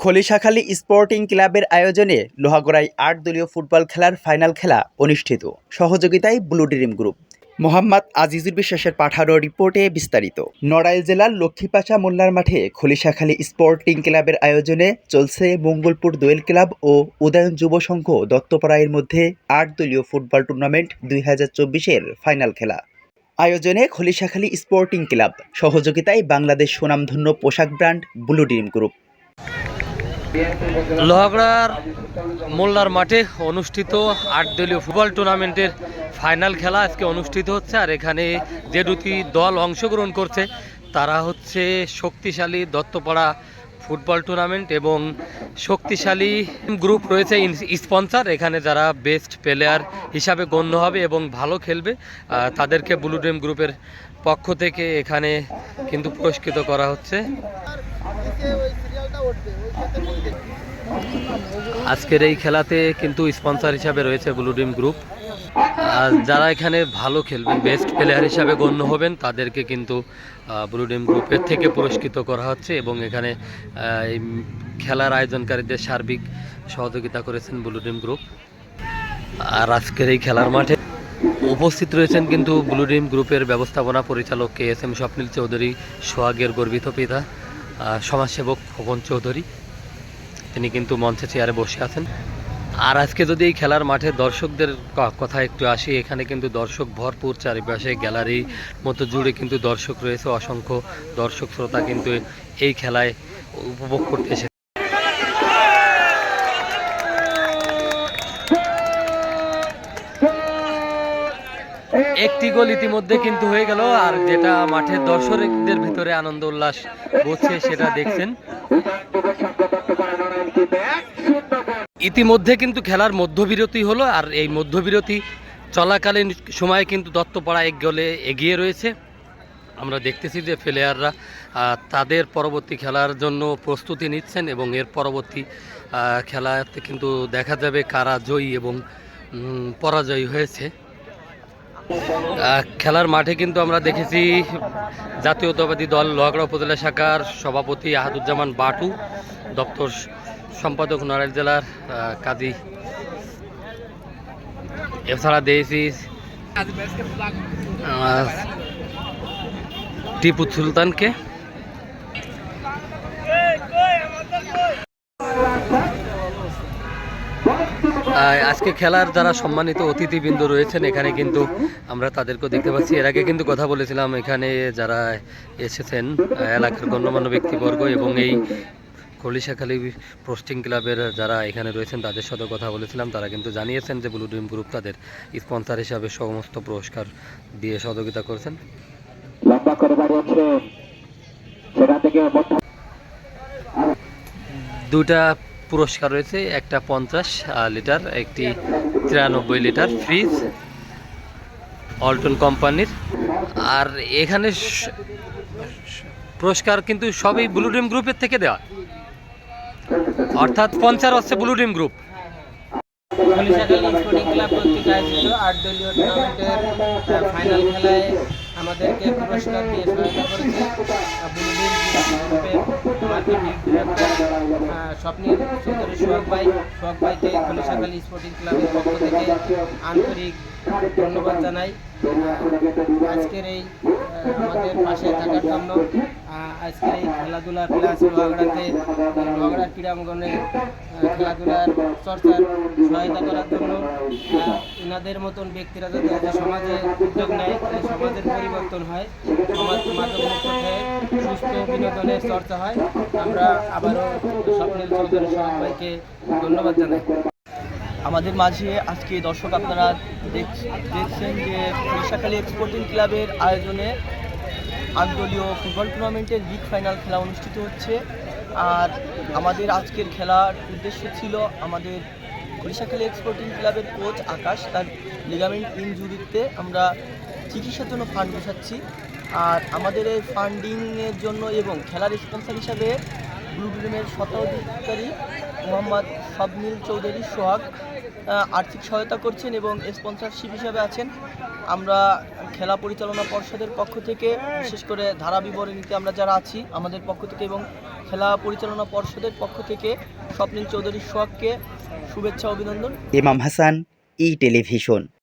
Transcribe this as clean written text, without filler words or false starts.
Khalishakhali sporting ক্লাবের আয়োজনে লোহাগড়ায় ৮ দলীয় ফুটবল খেলার ফাইনাল খেলা অনুষ্ঠিত। সহযোগিতায় blue Dream group. Mohammad Azizur বিশ্বাসের পাঠানো রিপোর্টে বিস্তারিত। নড়াইল জেলার লক্ষ্মীপাচা মোল্লার মাঠে খলিশাখালী স্পোর্টিং ক্লাবের আয়োজনে চলছে মঙ্গলপুর দোয়েল ক্লাব ও উদয়ন যুব সংঘ দত্তপাড়ার মধ্যে ৮ দলীয় ফুটবল টুর্নামেন্ট ২০২৪-এর ফাইনাল খেলা। আয়োজনে খলিশাখালী স্পোর্টিং ক্লাব, সহযোগিতায় বাংলাদেশ সুনামধন্য পোশাক ব্র্যান্ড ব্লু ড্রিম গ্রুপ। লোহাগড়ার মোল্লার মাঠে অনুষ্ঠিত ৮ দলীয় ফুটবল টুর্নামেন্টের ফাইনাল খেলা আজকে অনুষ্ঠিত হচ্ছে। আর এখানে যে দুটি দল অংশগ্রহণ করছে তারা হচ্ছে শক্তিশালী দত্তপাড়া ফুটবল টুর্নামেন্ট এবং শক্তিশালী গ্রুপ রয়েছে স্পন্সর। এখানে যারা বেস্ট প্লেয়ার হিসাবে গণ্য হবে এবং ভালো খেলবে তাদেরকে ব্লু ড্রিম গ্রুপের পক্ষ থেকে এখানে কিন্তু পুরস্কৃত করা হচ্ছে। আজকের এই খেলাতে কিন্তু স্পন্সর হিসাবে রয়েছে ব্লু ড্রিম গ্রুপ। আর যারা এখানে ভালো খেলবেন, বেস্ট প্লেয়ার হিসাবে গণ্য হবেন, তাদেরকে কিন্তু ব্লু ড্রিম গ্রুপের থেকে পুরস্কৃত করা হচ্ছে এবং এখানে এই খেলার আয়োজনকারীদের সার্বিক সহযোগিতা করেছেন ব্লু ড্রিম গ্রুপ। আর আজকের এই খেলার মাঠে উপস্থিত রয়েছেন কিন্তু ব্লু ড্রিম গ্রুপের ব্যবস্থাপনা পরিচালক KSM স্বপ্নীল চৌধুরী, সোহাগের গর্বিত পিতা, সমাজসেবক খোকন চৌধুরী। তিনি কিন্তু মঞ্চে চেয়ারে বসে আছেন। আর আজকে যদি এই খেলার মাঠে দর্শকদের কথা একটু আসি, এখানে কিন্তু দর্শক ভরপুর, চারিপাশে গ্যালারি মতো জুড়ে কিন্তু দর্শক রয়েছে। অসংখ্য দর্শক শ্রোতা কিন্তু এই খেলায় উপভোগ করতে এসেছে। একটি গোল ইতিমধ্যে কিন্তু হয়ে গেল, আর যেটা মাঠের দর্শকদের ভিতরে আনন্দ উল্লাস হচ্ছে সেটা দেখছেন। ইতিমধ্যে কিন্তু খেলার মধ্যবিরতি হলো, আর এই মধ্যবিরতি চলাকালীন সময়ে কিন্তু দত্তপাড়া ১ গোলে এগিয়ে রয়েছে। আমরা দেখতেছি যে প্লেয়াররা তাদের পরবর্তী খেলার জন্য প্রস্তুতি নিচ্ছেন এবং এর পরবর্তী খেলাতে কিন্তু দেখা যাবে কারা জয়ী এবং পরাজয়ী হয়েছে। খেলার মাঠে কিন্তু আমরা দেখেছি জাতীয়তাবাদী দল লোহাগড়া উপজেলা শাখার সভাপতি আহাদুজ্জামান বাটু, দপ্তর সম্পাদক নড়াইল জেলার কাজী, এছাড়া দেখেছি টিপু সুলতানকে। আজকে খেলার যারা সম্মানিত অতিথিবৃন্দ রয়েছেন এখানে কিন্তু আমরা তাদেরকেও দেখতে পাচ্ছি। এর আগে কিন্তু কথা বলেছিলাম এখানে যারা এসেছেন এলাকার গণ্যমান্য ব্যক্তিবর্গ এবং এই খলিশাখালী পোস্টিং ক্লাবের যারা এখানে রয়েছেন তাদের সাথে কথা বলেছিলাম। তারা কিন্তু জানিয়েছেন যে ব্লু ড্রিম গ্রুপ তাদের স্পন্সর হিসাবে সমস্ত পুরস্কার দিয়ে সহযোগিতা করেছেন। দুটা পুরস্কার রয়েছে, একটা 50 লিটার, একটি 93 লিটার ফ্রিজ অল্টন কোম্পানির। আর এখানে পুরস্কার কিন্তু সবই ব্লু ড্রিম গ্রুপের থেকে দেওয়া, অর্থাৎ স্পন্সর হচ্ছে Blue Dream Group. Khalishakhali sporting club কর্তৃক আয়োজিত ৮ দলীয় টুর্নামেন্টের ফাইনাল খেলায় আমাদেরকে পুরস্কার দিয়ে সহায়তা করেছে ব্লু ড্রিম গ্রুপের মার্কেটিং ডিরেক্টর স্বপ্নীল চৌধুরী সোহাগ ভাইকে খলিশাখালী স্পোর্টিং ক্লাবের পক্ষ থেকে আন্তরিক ধন্যবাদ জানাই আজকের এই আমাদের পাশে থাকার জন্য। আজকের এই খেলাধুলা প্লাস লোহাগড়ার ক্রীড়াঙ্গনে খেলাধুলার চর্চার সহায়তা করার জন্য এনাদের মতন ব্যক্তিরা যাতে সমাজে উদ্যোগ নেয়, সমাজের পরিবর্তন হয়, সমাজ মাদকমুক্ত হয়ে সুস্থ বিনোদনের চর্চা হয়। আমরা আবারও স্বপ্নীল চৌধুরী সোহাগ ভাইকে ধন্যবাদ জানাই। আমাদের মাঝে আজকে দর্শক আপনারা দেখছেন যে খলিশাখালী স্পোর্টিং ক্লাবের আয়োজনে ৮ দলীয় ফুটবল টুর্নামেন্টের লিগ ফাইনাল খেলা অনুষ্ঠিত হচ্ছে। আর আমাদের আজকের খেলার উদ্দেশ্য ছিল আমাদের খলিশাখালী স্পোর্টিং ক্লাবের কোচ আকাশ তার লিগামেন্ট ইনজুরিতে আমরা চিকিৎসার জন্য ফান্ড বসাচ্ছি। আর আমাদের এই ফান্ডিংয়ের জন্য এবং খেলার স্পন্সর হিসাবে ব্লু ড্রিমের স্বত্বাধিকারী মোহাম্মদ স্বপ্নীল চৌধুরী সোহাগ আর্থিক সহায়তা করছেন এবং স্পন্সরশিপ হিসাবে আছেন। আমরা খেলা পরিচালনা পর্ষদের পক্ষ থেকে বিশেষ করে ধারা বিবরণীতে আমরা যারা আছি আমাদের পক্ষ থেকে এবং খেলা পরিচালনা পর্ষদের পক্ষ থেকে স্বপ্নিল চৌধুরী সোহাগকে শুভেচ্ছা অভিনন্দন। ইমাম হাসান, ই টেলিভিশন।